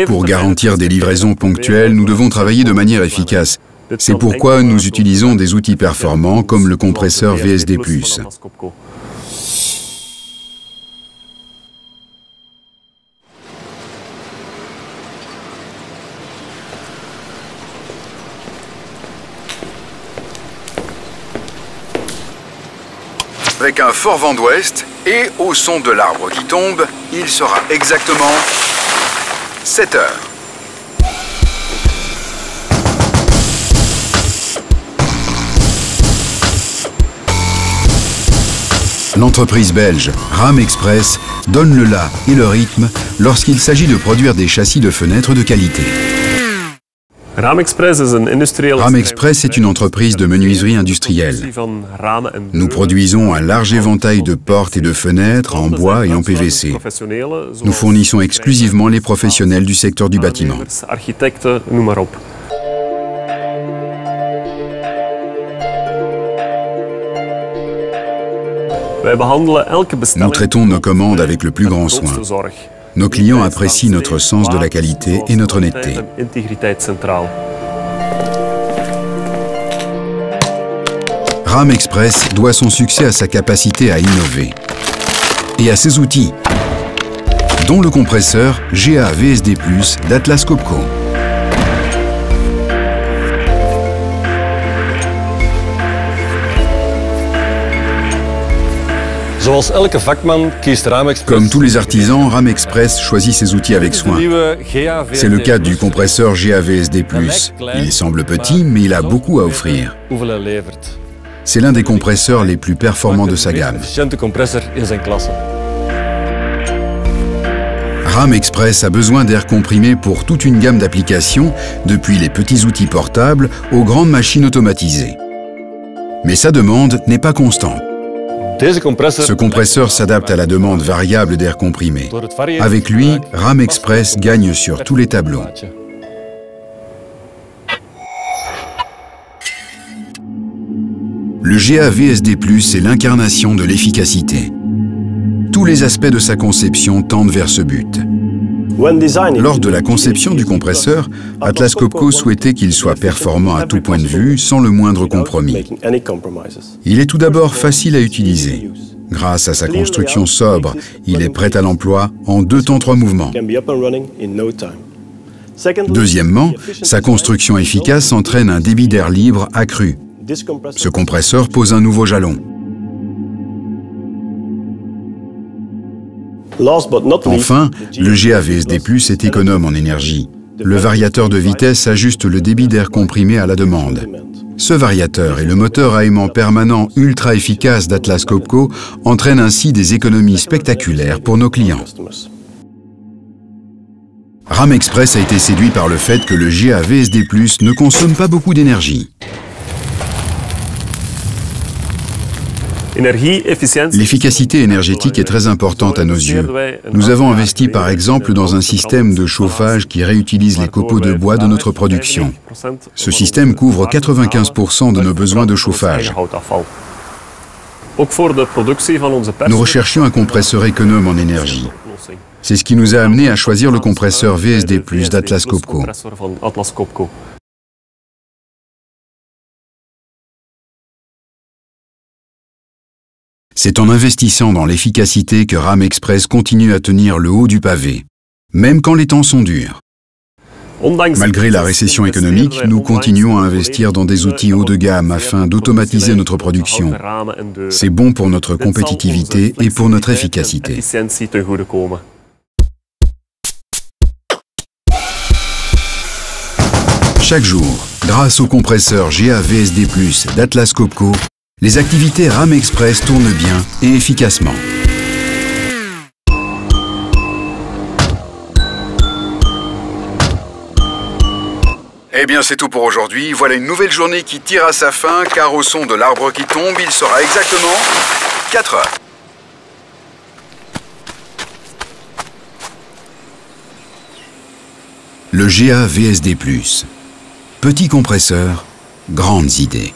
Pour garantir des livraisons ponctuelles, nous devons travailler de manière efficace. C'est pourquoi nous utilisons des outils performants comme le compresseur VSD+. Avec un fort vent d'ouest et au son de l'arbre qui tombe, il sera exactement 7 heures. L'entreprise belge RAM Express donne le la et le rythme lorsqu'il s'agit de produire des châssis de fenêtres de qualité. RAM Express est une entreprise de menuiserie industrielle. Nous produisons un large éventail de portes et de fenêtres en bois et en PVC. Nous fournissons exclusivement les professionnels du secteur du bâtiment. Nous traitons nos commandes avec le plus grand soin. Nos clients apprécient notre sens de la qualité et notre honnêteté. RAM Express doit son succès à sa capacité à innover et à ses outils, dont le compresseur GA VSD+ d'Atlas Copco. Comme tous les artisans, RAM Express choisit ses outils avec soin. C'est le cas du compresseur GA VSD+. Il semble petit, mais il a beaucoup à offrir. C'est l'un des compresseurs les plus performants de sa gamme. RAM Express a besoin d'air comprimé pour toute une gamme d'applications, depuis les petits outils portables aux grandes machines automatisées. Mais sa demande n'est pas constante. Ce compresseur s'adapte à la demande variable d'air comprimé. Avec lui, RAM Express gagne sur tous les tableaux. Le GA VSD+ est l'incarnation de l'efficacité. Tous les aspects de sa conception tendent vers ce but. Lors de la conception du compresseur, Atlas Copco souhaitait qu'il soit performant à tout point de vue, sans le moindre compromis. Il est tout d'abord facile à utiliser. Grâce à sa construction sobre, il est prêt à l'emploi en 2 temps 3 mouvements. Deuxièmement, sa construction efficace entraîne un débit d'air libre accru. Ce compresseur pose un nouveau jalon. Enfin, le GA VSD+ est économe en énergie. Le variateur de vitesse ajuste le débit d'air comprimé à la demande. Ce variateur et le moteur à aimant permanent ultra efficace d'Atlas Copco entraînent ainsi des économies spectaculaires pour nos clients. RAM Express a été séduit par le fait que le GA VSD+ ne consomme pas beaucoup d'énergie. L'efficacité énergétique est très importante à nos yeux. Nous avons investi par exemple dans un système de chauffage qui réutilise les copeaux de bois de notre production. Ce système couvre 95% de nos besoins de chauffage. Nous recherchions un compresseur économe en énergie. C'est ce qui nous a amené à choisir le compresseur VSD+ d'Atlas Copco. C'est en investissant dans l'efficacité que RAM Express continue à tenir le haut du pavé, même quand les temps sont durs. Malgré la récession économique, nous continuons à investir dans des outils haut de gamme afin d'automatiser notre production. C'est bon pour notre compétitivité et pour notre efficacité. Chaque jour, grâce au compresseur GA VSD+ d'Atlas Copco, les activités RAM Express tournent bien et efficacement. Eh bien, c'est tout pour aujourd'hui. Voilà une nouvelle journée qui tire à sa fin, car au son de l'arbre qui tombe, il sera exactement 4 heures. Le GA VSD+. Petit compresseur, grandes idées.